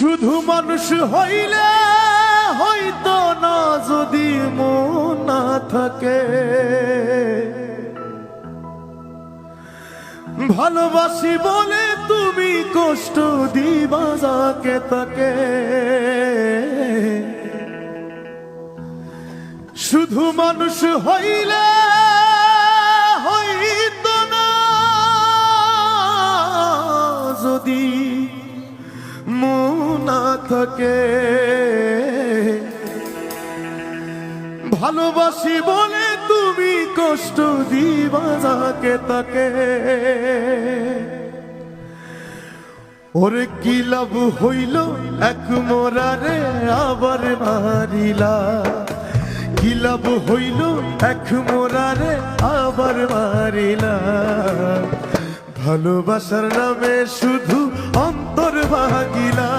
শুধু মানুষ হইলে হইতো না যদি মন না থাকে, ভালোবাসি বলে তুমি কষ্ট দিবা যাকে তাকে। শুধু মানুষ হইলে হইতো না যদি মন না থাকে, ভালোবাসি বলে তুমি কষ্ট দিবা যাকে তাকে। ওরে কি লাভ হইল এক মোরারে আবার মারিলা, কি লাভ হইল এক মোরারে আবার মারিলা। ভালোবাসার নামে শুধু অন্তর ভাগিলা।